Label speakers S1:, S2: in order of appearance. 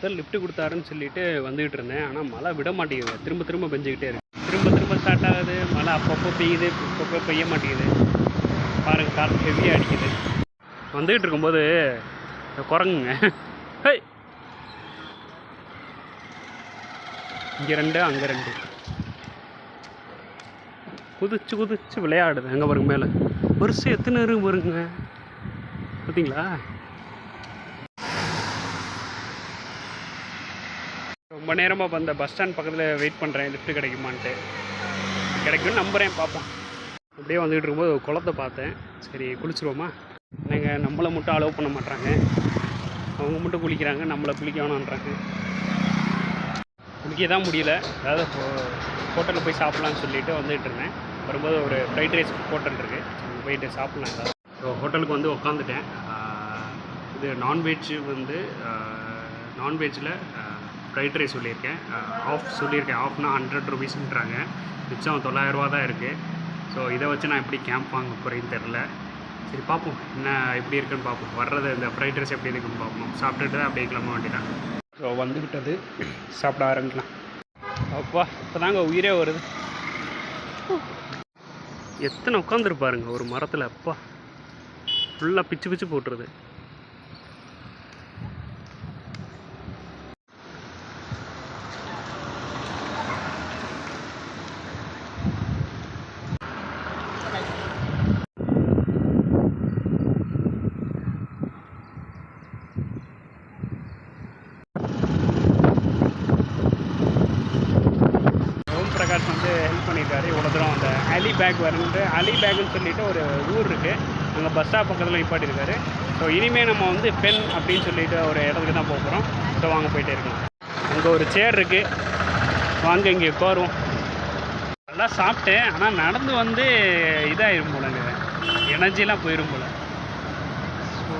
S1: ஒருத்தர் லிஃப்ட் கொடுத்தாருன்னு சொல்லிட்டு வந்துகிட்டு இருந்தேன். ஆனால் மழை விட மாட்டேங்குது, திரும்ப திரும்ப பெஞ்சிக்கிட்டே இருக்கு. திரும்ப ஸ்டார்ட் ஆகுது மழை, அப்பப்போ பெய்யுது, அப்பப்போ பெய்ய மாட்டேங்குது. பாருங்கள், காற்று ஹெவியாக அடிக்குது. வந்துகிட்டு இருக்கும்போது குரங்குங்க, ஹே, இங்கே 2 அங்கே 2 குதிச்சு விளையாடுது. அங்கே பாருங்க, மேலே வருஷம் எத்தனை இருக்கு பாருங்க, பார்த்தீங்களா? ரொம்ப நேரமாக அந்த பஸ் ஸ்டாண்ட் பக்கத்தில் வெயிட் பண்ணுறேன், லிஃப்ட் கிடைக்குமான்ட்டு. கிடைக்கும்னு நம்புகிறேன், பார்ப்போம். அப்படியே வந்துகிட்டு இருக்கும்போது ஒரு குளத்தை பார்த்தேன். சரி குளிச்சுருவோமா? நாங்கள் நம்மளை மட்டும் அலோவ் பண்ண மாட்டாங்க, அவங்க மட்டும் குளிக்கிறாங்க, நம்மளை குளிக்க வேணான்றாங்க. குளிக்க தான் முடியல. அதாவது ஹோட்டலில் போய் சாப்பிட்லான்னு சொல்லிட்டு வந்துகிட்டு இருந்தேன். வரும்போது ஒரு ஃப்ரைட் ரைஸ் ஹோட்டல் இருக்குது, அங்கே போயிட்டு சாப்பிட்லாம் ஏதாவது. ஸோ ஹோட்டலுக்கு வந்து உட்காந்துட்டேன். இது நான்வெஜ் வந்து நான்வெஜ்ஜில் ஃப்ரைட் ரைஸ் சொல்லியிருக்கேன். ஆஃப்னா 100 ருபீஸ்ன்றாங்க, மிச்சம் 900 ரூபா தான் இருக்குது. ஸோ இதை வச்சு நான் எப்படி கேம்ப் வாங்க போகிறேன்னு தெரில. சரி பார்ப்போம், என்ன எப்படி இருக்குன்னு பார்ப்போம். வர்றது இந்த ஃப்ரைட் ரைஸ் எப்படி இருக்குன்னு பார்ப்போம். சாப்பிட்டுட்டு தான் அப்படியே கிளம்ப வேண்டியதான். ஸோ வந்துவிட்டது, சாப்பிட ஆரம்பிக்கலாம். அப்பா, இப்போ தாங்க உயிரே வருது. எத்தனை உட்காந்துருப்பாருங்க ஒரு மரத்தில். அப்பா, ஃபுல்லாக பிச்சு போட்டுருது. பிரகாஷ் வந்து ஹெல்ப் பண்ணியிருக்காரு இவ்வளோ தூரம். அந்த அலிபேக்னு சொல்லிட்டு ஒரு ஊர் இருக்குது, அங்கே பஸ் ஸ்டாப் பக்கத்தில் நிப்பாட்டியிருக்காரு. ஸோ இனிமேல் நம்ம வந்து பென் அப்படின்னு சொல்லிட்டு ஒரு இடத்துக்கு தான் போக போகிறோம். ஸோ வாங்க போயிட்டே இருக்கோம். அங்கே ஒரு சேர் இருக்குது, வாங்க இங்கே உட்காருவோம். நல்லா சாப்பிட்டேன், ஆனால் நடந்து வந்து இதாகிடும் போலங்க, எனர்ஜிலாம் போயிடும் போல். ஸோ